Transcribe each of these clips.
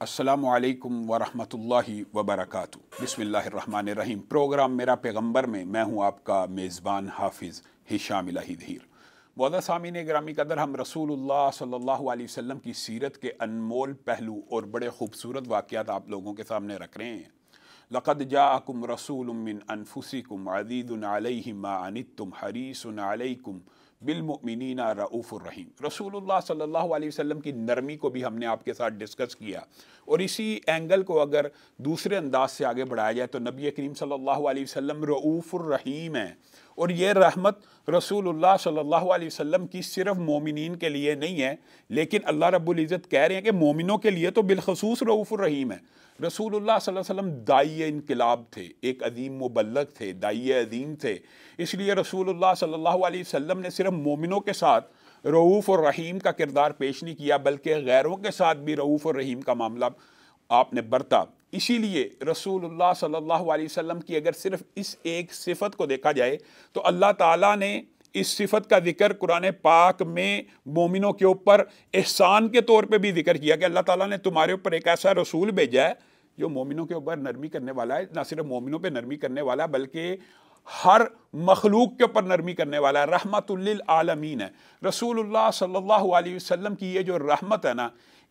السلام علیکم ورحمۃ اللہ وبرکاتہ۔ بسم اللہ الرحمن الرحیم۔ پروگرام میرا پیغمبر میں میں ہوں آپ کا میزبان حافظ ہشام الہی دھیر۔ معزز سامعین گرامی قدر، ہم رسول اللہ صلی اللہ علیہ وسلم کی سیرت کے انمول پہلو اور بڑے خوبصورت واقعات آپ لوگوں کے سامنے رکھ رہے ہیں۔ لقد جاءکم رسول من انفسکم عزیز علیہ ما عنتم حریص علیکم بالمؤمنین رؤوف الرحیم۔ رسول اللہ صلی اللہ علیہ وسلم کی نرمی کو بھی ہم نے آپ کے ساتھ ڈسکس کیا، اور اسی اینگل کو اگر دوسرے انداز سے آگے بڑھایا جائے تو نبی کریم صلی اللہ علیہ وسلم رؤوف الرحیم ہیں، اور یہ رحمت رسول اللہ صلی اللہ علیہ وسلم کی صرف مومنین کے لیے نہیں ہے، لیکن اللہ رب العزت کہہ رہے ہیں کہ مومنوں کے لیے تو بالخصوص رؤوف الرحیم ہے۔ رسول اللہ صلی اللہ علیہ وسلم داعی انقلاب تھے، ایک عظیم مبلغ تھے، داعی عظیم تھے، اس لیے رسول اللہ صلی اللہ علیہ وسلم نے صرف مومنوں کے ساتھ رؤوف الرحیم کا کردار پیش نہیں کیا، بلکہ غیروں کے ساتھ بھی رؤوف الرحیم کا معاملہ آپ نے برتا۔ اسی لیے رسول اللہ صلی اللہ علیہ وسلم کی اگر صرف اس ایک صفت کو دیکھا جائے تو اللہ تعالیٰ نے اس صفت کا ذکر قرآن پاک میں مومنوں کے اوپر احسان کے طور پہ بھی ذکر کیا کہ اللہ تعالیٰ نے تمہارے اوپر ایک ایسا رسول بھیجا ہے جو مومنوں کے اوپر نرمی کرنے والا ہے، نہ صرف مومنوں پہ نرمی کرنے والا ہے بلکہ ہر مخلوق کے اوپر نرمی کرنے والا ہے، رحمت للعالمین ہے۔ رسول اللہ صلی اللہ علیہ وسلم کی یہ جو رحمت ہے نا،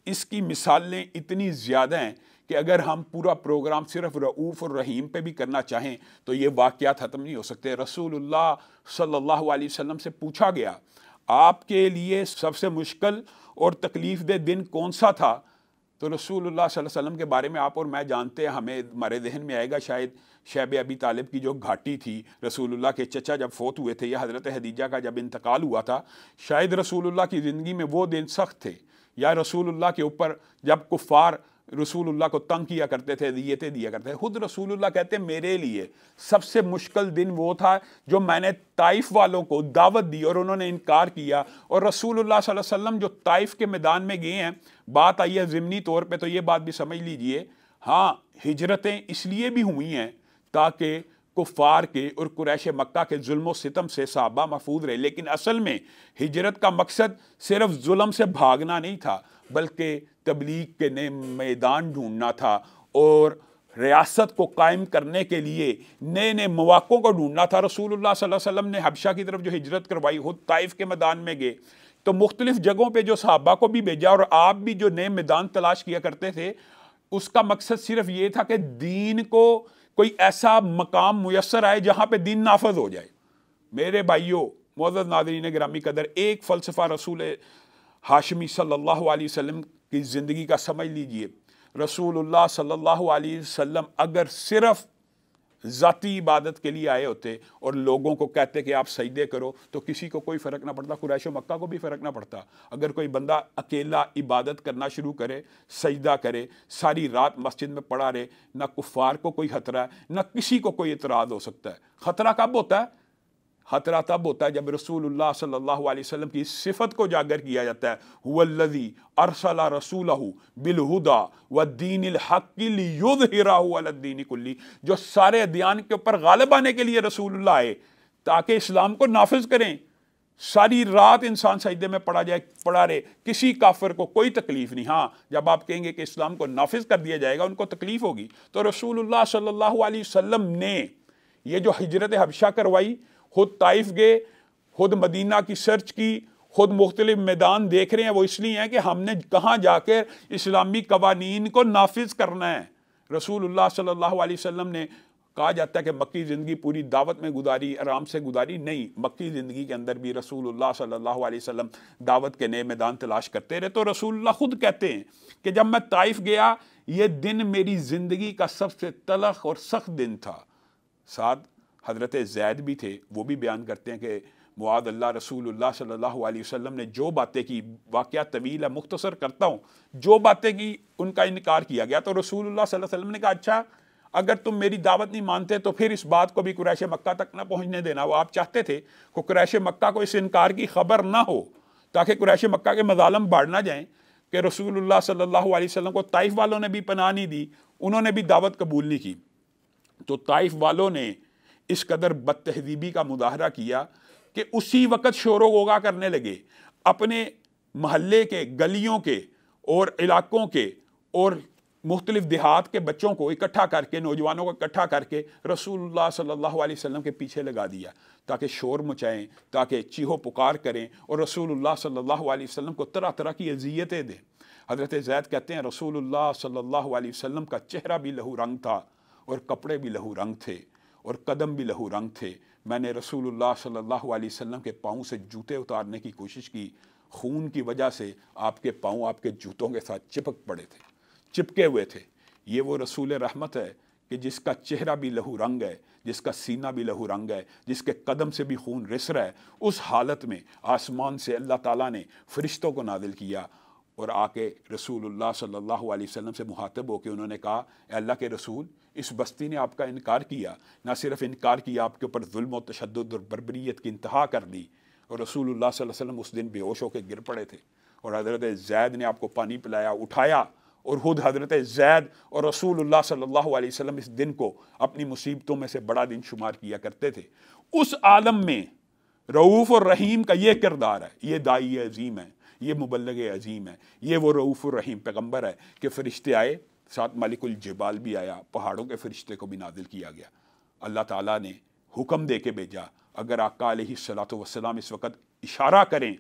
اس کی مثالیں اتنی زیادہ ہیں کہ اگر ہم پورا پروگرام صرف رؤوف الرحیم پہ بھی کرنا چاہیں تو یہ واقعات ختم نہیں ہو سکتے۔ رسول اللہ صلی اللہ علیہ وسلم سے پوچھا گیا آپ کے لیے سب سے مشکل اور تکلیف دہ دن کون سا تھا، تو رسول اللہ صلی اللہ علیہ وسلم کے بارے میں آپ اور میں جانتے ہیں، ہمارے ذہن میں آئے گا شاید شیب ابی طالب کی جو گھاٹی تھی، رسول اللہ کے چچا جب فوت ہوئے تھے یا حضرت خدیجہ کا جب انتقال ہوا تھا، شاید رسول اللہ کی زندگی میں وہ دن سخت تھے، یا رسول اللہ کے اوپر جب کفار رسول اللہ کو تنگ کیا کرتے تھے، اذیتیں دیا کرتے تھے۔ خود رسول اللہ کہتے ہیں میرے لیے سب سے مشکل دن وہ تھا جو میں نے طائف والوں کو دعوت دی اور انہوں نے انکار کیا، اور رسول اللہ صلی اللہ علیہ وسلم جو طائف کے میدان میں گئے ہیں، بات آئی ہے ضمنی طور پہ تو یہ بات بھی سمجھ لیجئے، ہاں ہجرتیں اس لیے بھی ہوئی ہیں تاکہ کفار کے اور قریش مکہ کے ظلم و ستم سے صحابہ محفوظ رہے، لیکن اصل میں ہجرت کا مقصد صرف ظلم سے بھاگنا نہیں تھا بلکہ تبلیغ کے نئے میدان ڈھونڈنا تھا، اور ریاست کو قائم کرنے کے لیے نئے نئے مواقع کو ڈھونڈنا تھا۔ رسول اللہ صلی اللہ علیہ وسلم نے حبشہ کی طرف جو ہجرت کروائی، خود طائف کے میدان میں گئے تو مختلف جگہوں پہ جو صحابہ کو بھی بھیجا، اور آپ بھی جو نئے میدان تلاش کیا کرتے تھے، اس کا مقصد صرف یہ تھا کہ دین کو کوئی ایسا مقام میسر آئے جہاں پہ دین نافذ ہو جائے۔ میرے بھائیوں، معزز ناظرین گرامی قدر، ایک فلسفہ رسول ہاشمی صلی اللہ علیہ وسلم کی زندگی کا سمجھ لیجئے۔ رسول اللہ صلی اللہ علیہ وسلم اگر صرف ذاتی عبادت کے لیے آئے ہوتے اور لوگوں کو کہتے کہ آپ سجدے کرو تو کسی کو کوئی فرق نہ پڑتا، قریش و مکہ کو بھی فرق نہ پڑتا۔ اگر کوئی بندہ اکیلا عبادت کرنا شروع کرے، سجدہ کرے، ساری رات مسجد میں پڑا رہے، نہ کفار کو کوئی خطرہ ہے نہ کسی کو کوئی اعتراض ہو سکتا ہے۔ خطرہ کب ہوتا ہے؟ خطرہ تب ہوتا ہے جب رسول اللہ صلی اللہ علیہ وسلم کی صفت کو اجاگر کیا جاتا ہے، هو الذی ارسل رسولہ بالہدی والدین الحق لیظہرہ علی الدین کلہ، جو سارے ادیان کے اوپر غالب آنے کے لیے رسول اللہ آئے تاکہ اسلام کو نافذ کریں۔ ساری رات انسان سجدے میں پڑا رہے، کسی کافر کو کوئی تکلیف نہیں۔ ہاں جب آپ کہیں گے کہ اسلام کو نافذ کر دیا جائے گا ان کو تکلیف ہوگی۔ تو رسول اللہ صلی اللہ علیہ وسلم نے یہ جو ہجرت حبشہ کروائی، خود طائف گئے، خود مدینہ کی سرچ کی، خود مختلف میدان دیکھ رہے ہیں، وہ اس لیے ہیں کہ ہم نے کہاں جا کے اسلامی قوانین کو نافذ کرنا ہے۔ رسول اللہ صلی اللہ علیہ وسلم نے کہا جاتا ہے کہ مکی زندگی پوری دعوت میں گزاری، آرام سے گزاری، نہیں، مکی زندگی کے اندر بھی رسول اللہ صلی اللہ علیہ وسلم دعوت کے نئے میدان تلاش کرتے رہے۔ تو رسول اللہ خود کہتے ہیں کہ جب میں طائف گیا، یہ دن میری زندگی کا سب سے تلخ اور سخت دن تھا۔ ساتھ حضرت زید بھی تھے، وہ بھی بیان کرتے ہیں کہ معاذ اللہ، رسول اللہ صلی اللہ علیہ وسلم نے جو باتیں کی، واقعہ طویل ہے، مختصر کرتا ہوں، جو باتیں کی ان کا انکار کیا گیا، تو رسول اللہ صلی اللہ علیہ وسلم نے کہا اچھا اگر تم میری دعوت نہیں مانتے تو پھر اس بات کو بھی قریش مکہ تک نہ پہنچنے دینا۔ وہ آپ چاہتے تھے کہ قریش مکہ کو اس انکار کی خبر نہ ہو تاکہ قریش مکہ کے مظالم بڑھ نہ جائیں کہ رسول اللہ صلی اللہ علیہ وسلم کو طائف والوں نے بھی پناہ نہیں دی، انہوں نے بھی دعوت قبول نہیں کی۔ تو طائف والوں نے اس قدر بد تہذیبی کا مظاہرہ کیا کہ اسی وقت شور و غوغا کرنے لگے، اپنے محلے کے، گلیوں کے اور علاقوں کے اور مختلف دیہات کے بچوں کو اکٹھا کر کے، نوجوانوں کو اکٹھا کر کے رسول اللہ صلی اللہ علیہ وسلم کے پیچھے لگا دیا تاکہ شور مچائیں، تاکہ چیخو پکار کریں اور رسول اللہ صلی اللہ علیہ وسلم کو طرح طرح کی اذیتیں دیں۔ حضرت زید کہتے ہیں رسول اللہ صلی اللہ علیہ وسلم کا چہرہ بھی لہو رنگ تھا اور کپڑے بھی لہو رنگ تھے اور قدم بھی لہو رنگ تھے۔ میں نے رسول اللہ صلی اللہ علیہ وسلم کے پاؤں سے جوتے اتارنے کی کوشش کی، خون کی وجہ سے آپ کے پاؤں آپ کے جوتوں کے ساتھ چپک پڑے تھے، چپکے ہوئے تھے۔ یہ وہ رسول رحمت ہے کہ جس کا چہرہ بھی لہو رنگ ہے، جس کا سینہ بھی لہو رنگ ہے، جس کے قدم سے بھی خون رس رہا ہے۔ اس حالت میں آسمان سے اللہ تعالیٰ نے فرشتوں کو نازل کیا اور آ کے رسول اللہ صلی اللہ علیہ وسلم سے مخاطب ہو کے انہوں نے کہا، اے اللہ کے رسول، اس بستی نے آپ کا انکار کیا، نہ صرف انکار کیا، آپ کے اوپر ظلم و تشدد اور بربریت کی انتہا کر دی۔ اور رسول اللہ صلی اللہ علیہ وسلم اس دن بے ہوش ہو کے گر پڑے تھے اور حضرت زید نے آپ کو پانی پلایا، اٹھایا، اور خود حضرت زید اور رسول اللہ صلی اللہ علیہ وسلم اس دن کو اپنی مصیبتوں میں سے بڑا دن شمار کیا کرتے تھے۔ اس عالم میں رؤوف اور رحیم کا یہ کردار ہے، یہ داعی عظیم ہے، یہ مبلغ عظیم ہے، یہ وہ رؤوف الرحیم پیغمبر ہے کہ فرشتے آئے، ساتھ ملک الجبال بھی آیا، پہاڑوں کے فرشتے کو بھی نازل کیا گیا۔ اللہ تعالیٰ نے حکم دے کے بھیجا، اگر آقا علیہ الصلوۃ والسلام اس وقت اشارہ کریں،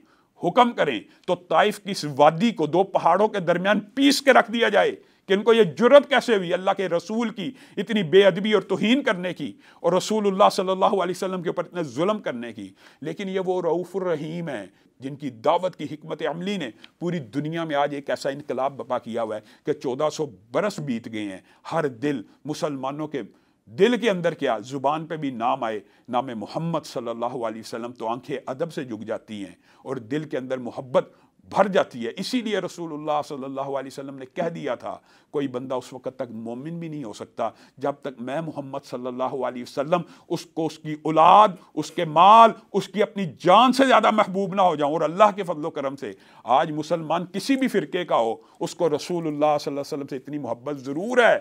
حکم کریں، تو طائف کی اس وادی کو دو پہاڑوں کے درمیان پیس کے رکھ دیا جائے کہ ان کو یہ جرت کیسے ہوئی اللہ کے رسول کی اتنی بے ادبی اور توہین کرنے کی، اور رسول اللہ صلی اللہ علیہ وسلم کے اوپر اتنے ظلم کرنے کی۔ لیکن یہ وہ رؤوف الرحیم ہے جن کی دعوت کی حکمت عملی نے پوری دنیا میں آج ایک ایسا انقلاب برپا کیا ہوا ہے کہ 1400 برس بیت گئے ہیں، ہر دل مسلمانوں کے دل کے اندر کیا زبان پہ بھی نام آئے، نام محمد صلی اللہ علیہ وسلم، تو آنکھیں ادب سے جھک جاتی ہیں اور دل کے اندر محبت بھر جاتی ہے۔ اسی لیے رسول اللہ صلی اللہ علیہ وسلم نے کہہ دیا تھا، کوئی بندہ اس وقت تک مومن بھی نہیں ہو سکتا جب تک میں محمد صلی اللہ علیہ وسلم اس کو اس کی اولاد، اس کے مال، اس کی اپنی جان سے زیادہ محبوب نہ ہو جاؤں۔ اور اللہ کے فضل و کرم سے آج مسلمان کسی بھی فرقے کا ہو، اس کو رسول اللہ صلی اللہ علیہ وسلم سے اتنی محبت ضرور ہے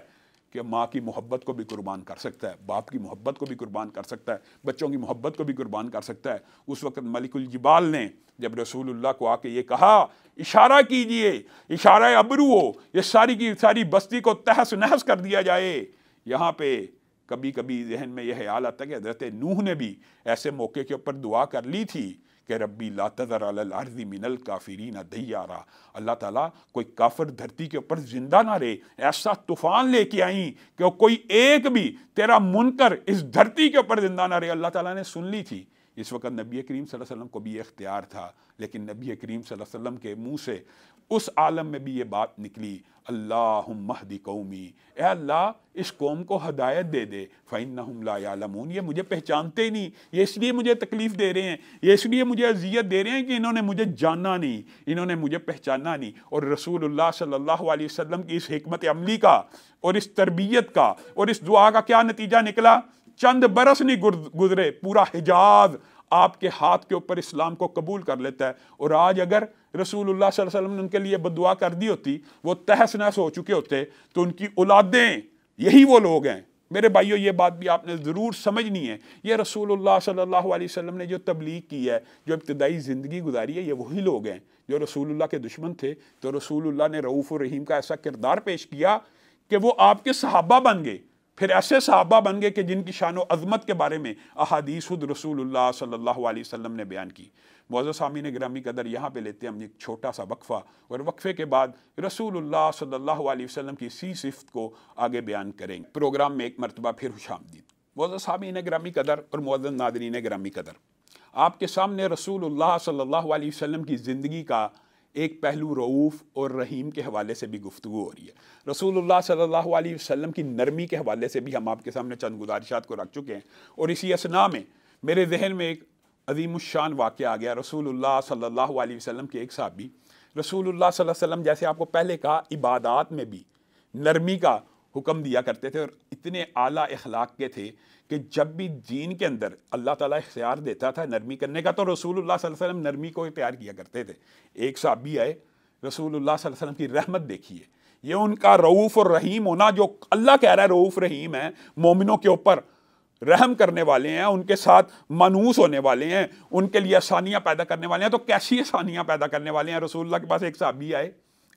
کہ ماں کی محبت کو بھی قربان کر سکتا ہے، باپ کی محبت کو بھی قربان کر سکتا ہے، بچوں کی محبت کو بھی قربان کر سکتا ہے۔ اس وقت ملک الجبال نے جب رسول اللہ کو آ کے یہ کہا، اشارہ کیجئے، اشارہ ابرو ہو، یہ ساری کی ساری بستی کو تہس نہس کر دیا جائے۔ یہاں پہ کبھی کبھی ذہن میں یہ خیال آتا ہے کہ حضرت نوح نے بھی ایسے موقع کے اوپر دعا کر لی تھی کہ ربی لا تذر علی الارض من الکافرین دیارا، اللہ تعالیٰ کوئی کافر دھرتی کے اوپر زندہ نہ رہے، ایسا طوفان لے کے آئیں کہ کوئی ایک بھی تیرا منکر اس دھرتی کے اوپر زندہ نہ رہے۔ اللہ تعالیٰ نے سن لی تھی۔ اس وقت نبی کریم صلی اللہ علیہ وسلم کو بھی یہ اختیار تھا، لیکن نبی کریم صلی اللہ علیہ وسلم کے منہ سے اس عالم میں بھی یہ بات نکلی، اللہم اہد قومی، اے اللہ اس قوم کو ہدایت دے دے، فإنہم لا یعلمون، یہ مجھے پہچانتے ہی نہیں، یہ اس لیے مجھے تکلیف دے رہے ہیں، یہ اس لیے مجھے اذیت دے رہے ہیں کہ انہوں نے مجھے جانا نہیں، انہوں نے مجھے پہچانا نہیں۔ اور رسول اللہ صلی اللہ علیہ وسلم کی اس حکمت عملی کا اور اس تربیت کا اور اس دعا کا کیا نتیجہ نکلا؟ چند برس نہیں گزرے، پورا حجاز آپ کے ہاتھ کے اوپر اسلام کو قبول کر لیتا ہے۔ اور آج اگر رسول اللہ صلی اللہ علیہ وسلم نے ان کے لیے بد دعا کر دی ہوتی، وہ تہس نہس ہو چکے ہوتے، تو ان کی اولادیں یہی وہ لوگ ہیں۔ میرے بھائیو، یہ بات بھی آپ نے ضرور سمجھنی ہے، یہ رسول اللہ صلی اللہ علیہ وسلم نے جو تبلیغ کی ہے، جو ابتدائی زندگی گزاری ہے، یہ وہی لوگ ہیں جو رسول اللہ کے دشمن تھے۔ تو رسول اللہ نے رؤوف الرحیم کا ایسا کردار پیش کیا کہ وہ آپ کے صحابہ بن گئے، پھر ایسے صحابہ بن گئے کہ جن کی شان و عظمت کے بارے میں احادیث خود رسول اللہ صلی اللہ علیہ وسلم نے بیان کی۔ معزز سامعین گرامی قدر، یہاں پہ لیتے ہیں ہم ایک چھوٹا سا وقفہ، اور وقفے کے بعد رسول اللہ صلی اللہ علیہ وسلم کی اسی صفت کو آگے بیان کریں گے۔ پروگرام میں ایک مرتبہ پھر خوش آمدید۔ معزز سامعین گرامی قدر اور معزز ناظرین گرامی قدر، آپ کے سامنے رسول اللہ صلی اللہ علیہ وسلم کی زندگی کا ایک پہلو رؤوف اور رحیم کے حوالے سے بھی گفتگو ہو رہی ہے۔ رسول اللہ صلی اللہ علیہ وسلم کی نرمی کے حوالے سے بھی ہم آپ کے سامنے چند گزارشات کو رکھ چکے ہیں، اور اسی اثناء میں میرے ذہن میں ایک عظیم الشان واقعہ آ گیا۔ رسول اللہ صلی اللہ علیہ وسلم کے ایک صحابی رسول اللہ صلی اللہ علیہ وسلم، جیسے آپ کو پہلے کہا، عبادات میں بھی نرمی کا حکم دیا کرتے تھے، اور اتنے اعلیٰ اخلاق کے تھے کہ جب بھی دین کے اندر اللہ تعالیٰ اختیار دیتا تھا نرمی کرنے کا، تو رسول اللہ صلی اللہ علیہ وسلم نرمی کو اختیار کیا کرتے تھے۔ ایک صحابی آئے، رسول اللہ صلی اللہ علیہ وسلم کی رحمت دیکھیے، یہ ان کا رؤوف اور رحیم ہونا، جو اللہ کہہ رہا ہے رؤوف رحیم ہے، مومنوں کے اوپر رحم کرنے والے ہیں، ان کے ساتھ مانوس ہونے والے ہیں، ان کے لیے آسانیاں پیدا کرنے والے ہیں۔ تو کیسی آسانیاں پیدا کرنے والے ہیں؟ رسول اللہ کے پاس ایک صحابی آئے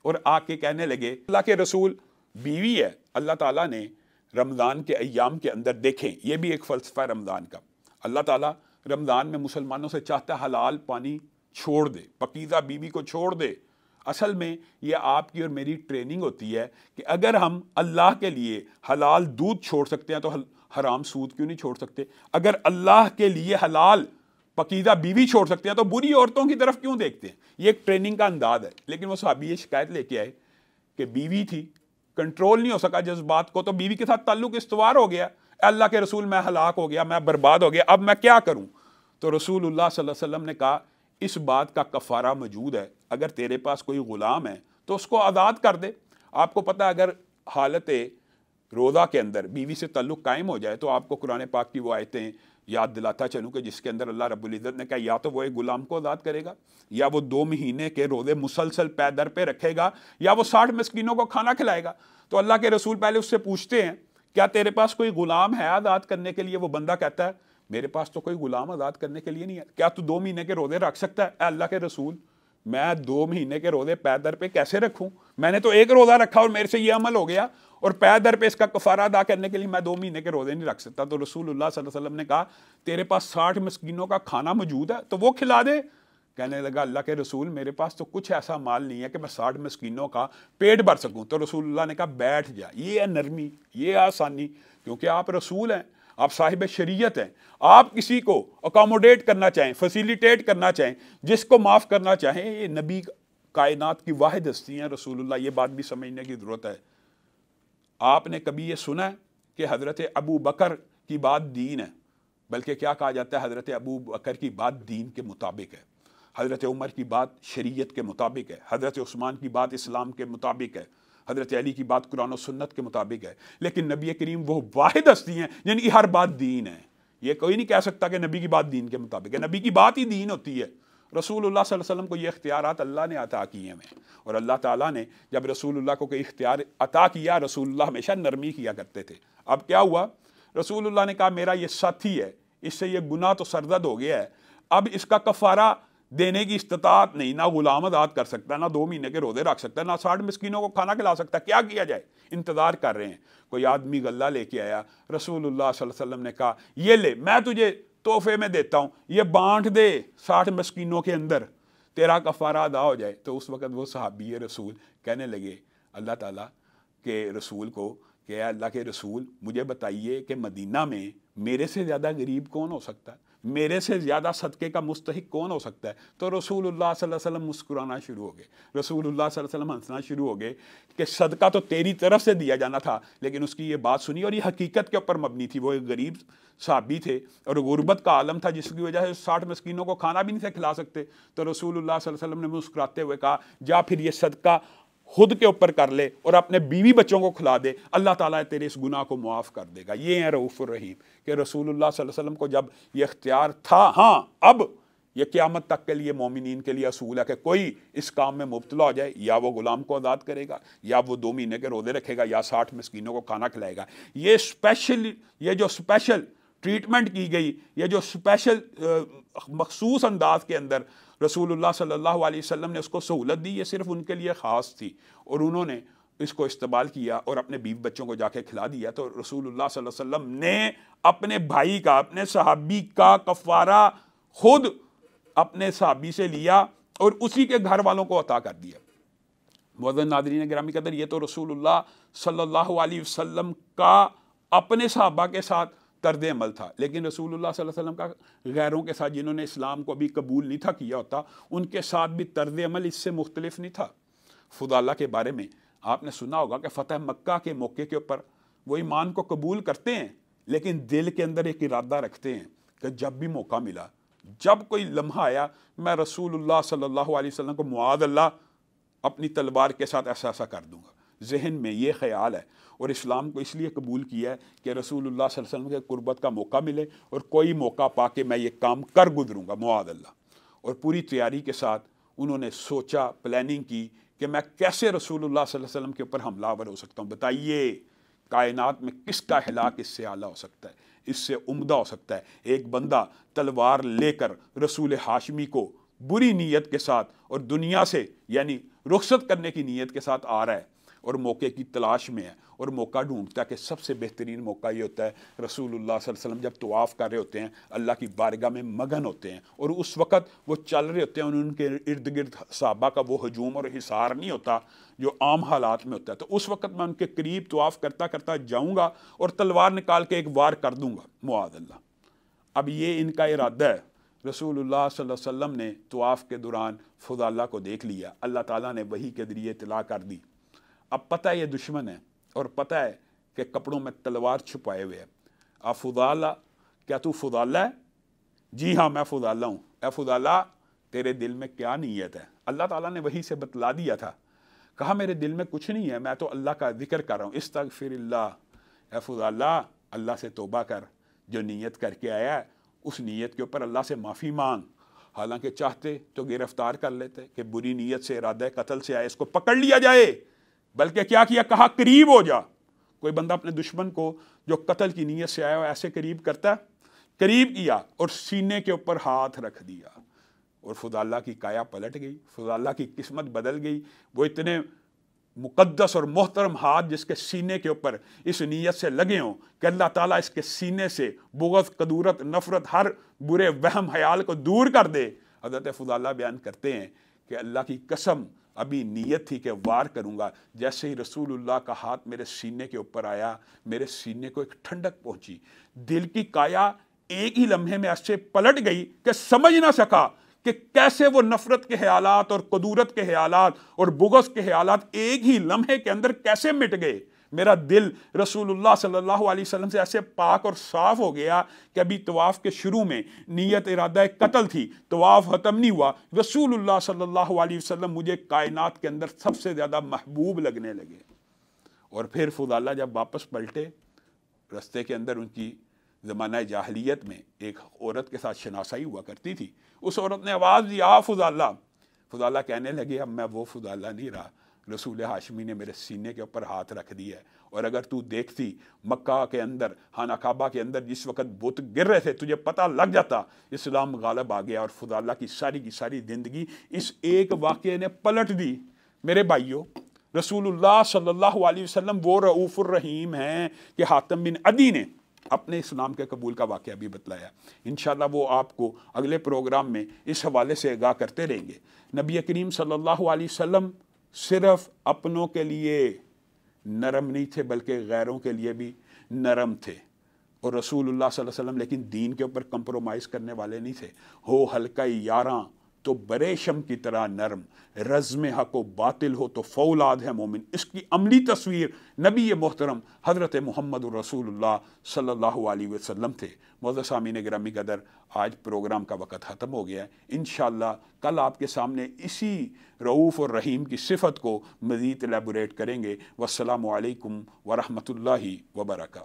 اور آ کے کہنے لگے، اللہ کے رسول بیوی ہے، اللہ تعالیٰ نے رمضان کے ایام کے اندر دیکھیں، یہ بھی ایک فلسفہ ہے رمضان کا، اللہ تعالیٰ رمضان میں مسلمانوں سے چاہتا ہے حلال پانی چھوڑ دے، پاکیزہ بیوی کو چھوڑ دے۔ اصل میں یہ آپ کی اور میری ٹریننگ ہوتی ہے کہ اگر ہم اللہ کے لیے حلال دودھ چھوڑ سکتے ہیں تو حرام سود کیوں نہیں چھوڑ سکتے؟ اگر اللہ کے لیے حلال پاکیزہ بیوی چھوڑ سکتے ہیں تو بری عورتوں کی طرف کیوں دیکھتے ہیں؟ یہ ایک ٹریننگ کا انداز ہے۔ لیکن وہ صحابی یہ شکایت لے کے آئے کہ بیوی تھی، کنٹرول نہیں ہو سکا جذبات کو، تو بیوی کے ساتھ تعلق استوار ہو گیا، اے اللہ کے رسول میں ہلاک ہو گیا، میں برباد ہو گیا، اب میں کیا کروں؟ تو رسول اللہ صلی اللہ علیہ وسلم نے کہا اس بات کا کفارہ موجود ہے، اگر تیرے پاس کوئی غلام ہے تو اس کو آزاد کر دے۔ آپ کو پتہ ہے اگر حالت روزہ کے اندر بیوی سے تعلق قائم ہو جائے تو آپ کو قرآن پاک کی وہ آیتیں یاد دلاتا چلوں کہ جس کے اندر اللہ رب العزت نے کہا یا تو وہ ایک غلام کو آزاد کرے گا، یا وہ 2 مہینے کے روزے مسلسل پے در پہ رکھے گا، یا وہ 60 مسکینوں کو کھانا کھلائے گا۔ تو اللہ کے رسول پہلے اس سے پوچھتے ہیں کیا تیرے پاس کوئی غلام ہے آزاد کرنے کے لیے؟ وہ بندہ کہتا ہے میرے پاس تو کوئی غلام آزاد کرنے کے لیے نہیں ہے۔ کیا تو 2 مہینے کے روزے رکھ سکتا ہے؟ اے اللہ کے رسول میں 2 مہینے کے روزے پے در پہ کیسے رکھوں؟ میں نے تو ایک روزہ رکھا اور میرے سے یہ عمل ہو گیا، اور پے در پہ اس کا کفارہ ادا کرنے کے لیے میں 2 مہینے کے روزے نہیں رکھ سکتا۔ تو رسول اللہ صلی اللہ علیہ وسلم نے کہا تیرے پاس 60 مسکینوں کا کھانا موجود ہے تو وہ کھلا دے۔ کہنے لگا اللہ کے رسول میرے پاس تو کچھ ایسا مال نہیں ہے کہ میں 60 مسکینوں کا پیٹ بھر سکوں۔ تو رسول اللہ نے کہا بیٹھ جا، یہ ہے نرمی، یہ آسانی، کیونکہ آپ رسول ہیں، آپ صاحب شریعت ہیں، آپ کسی کو اکاموڈیٹ کرنا چاہیں، فیسیلیٹیٹ کرنا چاہیں، جس کو معاف کرنا چاہیں، یہ نبی کائنات کی واحد ہستی ہیں رسول اللہ، یہ بات بھی سمجھنے کی ضرورت ہے۔ آپ نے کبھی یہ سنا ہے کہ حضرت ابو بکر کی بات دین ہے؟ بلکہ کیا کہا جاتا ہے حضرت ابو بکر کی بات دین کے مطابق ہے، حضرت عمر کی بات شریعت کے مطابق ہے، حضرت عثمان کی بات اسلام کے مطابق ہے، حضرت علی کی بات قرآن و سنت کے مطابق ہے۔ لیکن نبی کریم وہ واحد ہستی ہیں جن کی ہر بات دین ہے۔ یہ کوئی نہیں کہہ سکتا کہ نبی کی بات دین کے مطابق ہے، نبی کی بات ہی دین ہوتی ہے۔ رسول اللہ صلی اللہ علیہ وسلم کو یہ اختیارات اللہ نے عطا کیے ہیں، اور اللہ تعالیٰ نے جب رسول اللہ کو کوئی اختیار عطا کیا، رسول اللہ ہمیشہ نرمی کیا کرتے تھے۔ اب کیا ہوا؟ رسول اللہ نے کہا میرا یہ ساتھی ہے، اس سے یہ گناہ تو سرزد ہو گیا ہے، اب اس کا کفارہ دینے کی استطاعت نہیں، نہ غلام آزاد کر سکتا، نہ 2 مہینے کے روزے رکھ سکتا، نہ 60 مسکینوں کو کھانا کھلا سکتا، کیا کیا جائے؟ انتظار کر رہے ہیں، کوئی آدمی غلہ لے کے آیا، رسول اللہ صلی اللہ علیہ وسلم نے کہا یہ لے، میں تجھے تحفے میں دیتا ہوں، یہ بانٹ دے 60 مسکینوں کے اندر، تیرا کفارہ ادا ہو جائے۔ تو اس وقت وہ صحابی رسول کہنے لگے اللہ تعالیٰ کے رسول کو کہ اے اللہ کے رسول مجھے بتائیے کہ مدینہ میں میرے سے زیادہ غریب کون ہو سکتا ہے، میرے سے زیادہ صدقے کا مستحق کون ہو سکتا ہے؟ تو رسول اللہ صلی اللہ علیہ وسلم مسکرانا شروع ہو گئے، رسول اللہ صلی اللہ علیہ وسلم ہنسنا شروع ہو گئے کہ صدقہ تو تیری طرف سے دیا جانا تھا، لیکن اس کی یہ بات سنی اور یہ حقیقت کے اوپر مبنی تھی۔ وہ ایک غریب صحابی تھے اور غربت کا عالم تھا جس کی وجہ سے 60 مسکینوں کو کھانا بھی نہیں تھے کھلا سکتے۔ تو رسول اللہ صلی اللہ علیہ وسلم نے مسکراتے ہوئے کہا جا پھر یہ صدقہ خود کے اوپر کر لے اور اپنے بیوی بچوں کو کھلا دے، اللہ تعالیٰ تیرے اس گناہ کو معاف کر دے گا۔ یہ ہے رؤوف الرحیم کہ رسول اللہ صلی اللہ علیہ وسلم کو جب یہ اختیار تھا، ہاں اب یہ قیامت تک کے لیے مومنین کے لیے اصول ہے کہ کوئی اس کام میں مبتلا ہو جائے یا وہ غلام کو آزاد کرے گا، یا وہ 2 مہینے کے روزے رکھے گا، یا 60 مسکینوں کو کھانا کھلائے گا۔ یہ جو اسپیشل ٹریٹمنٹ کی گئی، یہ جو اسپیشل مخصوص انداز کے اندر رسول اللہ صلی اللہ علیہ وسلم نے اس کو سہولت دی، یہ صرف ان کے لیے خاص تھی، اور انہوں نے اس کو استعمال کیا اور اپنے بیوی بچوں کو جا کے کھلا دیا۔ تو رسول اللہ صلی اللہ علیہ وسلم نے اپنے بھائی کا، اپنے صحابی کا کفارہ خود اپنے صحابی سے لیا اور اسی کے گھر والوں کو عطا کر دیا۔ معزز ناظرین گرامی قدر، یہ تو رسول اللہ صلی اللہ علیہ وسلم کا اپنے صحابہ کے ساتھ طرز عمل تھا، لیکن رسول اللہ صلی اللہ علیہ وسلم کا غیروں کے ساتھ جنہوں نے اسلام کو بھی قبول نہیں تھا کیا ہوتا، ان کے ساتھ بھی طرز عمل اس سے مختلف نہیں تھا۔ فضالہ کے بارے میں آپ نے سنا ہوگا کہ فتح مکہ کے موقع کے اوپر وہ ایمان کو قبول کرتے ہیں، لیکن دل کے اندر ایک ارادہ رکھتے ہیں کہ جب بھی موقع ملا، جب کوئی لمحہ آیا، میں رسول اللہ صلی اللہ علیہ وسلم کو معاذ اللہ اپنی تلوار کے ساتھ ایسا ایسا کر دوں گا۔ ذہن میں یہ خیال ہے، اور اسلام کو اس لیے قبول کیا ہے کہ رسول اللہ صلی اللہ علیہ وسلم کے قربت کا موقع ملے اور کوئی موقع پا کے میں یہ کام کر گزروں گا معاذ اللہ۔ اور پوری تیاری کے ساتھ انہوں نے سوچا، پلاننگ کی کہ میں کیسے رسول اللہ صلی اللہ علیہ وسلم کے اوپر حملہ آور ہو سکتا ہوں۔ بتائیے کائنات میں کس کا ہلاک اس سے اعلیٰ ہو سکتا ہے، اس سے عمدہ ہو سکتا ہے؟ ایک بندہ تلوار لے کر رسول ہاشمی کو بری نیت کے ساتھ اور دنیا سے یعنی رخصت کرنے کی نیت کے ساتھ آ رہا ہے، اور موقع کی تلاش میں ہے اور موقع ڈھونڈتا ہے کہ سب سے بہترین موقع یہ ہوتا ہے رسول اللہ صلی اللہ علیہ وسلم جب طواف کر رہے ہوتے ہیں، اللہ کی بارگاہ میں مگن ہوتے ہیں، اور اس وقت وہ چل رہے ہوتے ہیں، ان کے ارد گرد صحابہ کا وہ ہجوم اور حصار نہیں ہوتا جو عام حالات میں ہوتا ہے، تو اس وقت میں ان کے قریب طواف کرتا کرتا جاؤں گا اور تلوار نکال کے ایک وار کر دوں گا معاذ اللہ۔ اب یہ ان کا ارادہ ہے۔ رسول اللہ صلی اللہ علیہ وسلم نے طواف کے دوران فضالہ کو دیکھ لیا، اللہ تعالیٰ نے وحی کے ذریعے اطلاع کر دی۔ اب پتہ ہے یہ دشمن ہے اور پتہ ہے کہ کپڑوں میں تلوار چھپائے ہوئے ہے۔ اب فضالہ، کیا تو فضالہ ہے؟ جی ہاں میں فضالہ ہوں۔ اے فضالہ تیرے دل میں کیا نیت ہے؟ اللہ تعالیٰ نے وحی سے بتلا دیا تھا، کہا میرے دل میں کچھ نہیں ہے، میں تو اللہ کا ذکر کر رہا ہوں، استغفر اللہ۔ اے فضالہ اللہ سے توبہ کر، جو نیت کر کے آیا ہے اس نیت کے اوپر اللہ سے معافی مانگ۔ حالانکہ چاہتے تو گرفتار کر لیتے کہ بری نیت سے، ارادہ قتل سے آئے، اس کو پکڑ لیا جائے، بلکہ کیا کیا، کہا قریب ہو جا۔ کوئی بندہ اپنے دشمن کو جو قتل کی نیت سے آیا ہو ایسے قریب کرتا ہے؟ قریب کیا اور سینے کے اوپر ہاتھ رکھ دیا، اور فضالہ کی کایا پلٹ گئی، فضالہ کی قسمت بدل گئی۔ وہ اتنے مقدس اور محترم ہاتھ جس کے سینے کے اوپر اس نیت سے لگے ہوں کہ اللہ تعالیٰ اس کے سینے سے بغض، قدورت، نفرت، ہر برے وہم خیال کو دور کر دے۔ حضرت فضالہ بیان کرتے ہیں کہ اللہ کی قسم ابھی نیت تھی کہ وار کروں گا، جیسے ہی رسول اللہ کا ہاتھ میرے سینے کے اوپر آیا، میرے سینے کو ایک ٹھنڈک پہنچی، دل کی کایا ایک ہی لمحے میں ایسے پلٹ گئی کہ سمجھ نہ سکا کہ کیسے وہ نفرت کے خیالات اور قدورت کے خیالات اور بغض کے خیالات ایک ہی لمحے کے اندر کیسے مٹ گئے۔ میرا دل رسول اللہ صلی اللہ علیہ وسلم سے ایسے پاک اور صاف ہو گیا کہ ابھی طواف کے شروع میں نیت ارادہ قتل تھی، طواف ختم نہیں ہوا، رسول اللہ صلی اللہ علیہ وسلم مجھے کائنات کے اندر سب سے زیادہ محبوب لگنے لگے۔ اور پھر فضالہ جب واپس پلٹے، رستے کے اندر ان کی زمانہ جاہلیت میں ایک عورت کے ساتھ شناسائی ہوا کرتی تھی، اس عورت نے آواز دی، آ فضالہ۔ فضالہ کہنے لگے اب میں وہ فضالہ نہیں رہا، رسول ہاشمی نے میرے سینے کے اوپر ہاتھ رکھ دیا ہے، اور اگر تو دیکھتی مکہ کے اندر، خانہ کعبہ کے اندر جس وقت بت گر رہے تھے، تجھے پتہ لگ جاتا اسلام غالب آ گیا۔ اور فضالہ کی ساری زندگی اس ایک واقعے نے پلٹ دی۔ میرے بھائیوں، رسول اللہ صلی اللہ علیہ وسلم وہ رؤوف الرحیم ہیں کہ حاتم بن عدی نے اپنے اسلام کے قبول کا واقعہ بھی بتلایا۔ انشاءاللہ وہ آپ کو اگلے پروگرام میں اس حوالے سے آگاہ کرتے رہیں گے۔ نبی کریم صلی اللہ علیہ وسلم صرف اپنوں کے لیے نرم نہیں تھے بلکہ غیروں کے لیے بھی نرم تھے، اور رسول اللہ صلی اللہ علیہ وسلم لیکن دین کے اوپر کمپرومائز کرنے والے نہیں تھے۔ ہو ہلکا یاراں تو بریشم کی طرح نرم، رزم حق و باطل ہو تو فولاد ہے مومن۔ اس کی عملی تصویر نبی محترم حضرت محمد رسول اللہ صلی اللہ علیہ وسلم تھے۔ معزز سامعین گرامی قدر، آج پروگرام کا وقت ختم ہو گیا ہے۔ انشاءاللہ کل آپ کے سامنے اسی رؤوف اور رحیم کی صفت کو مزید الیبوریٹ کریں گے۔ والسلام علیکم ورحمۃ اللہ وبرکاتہ۔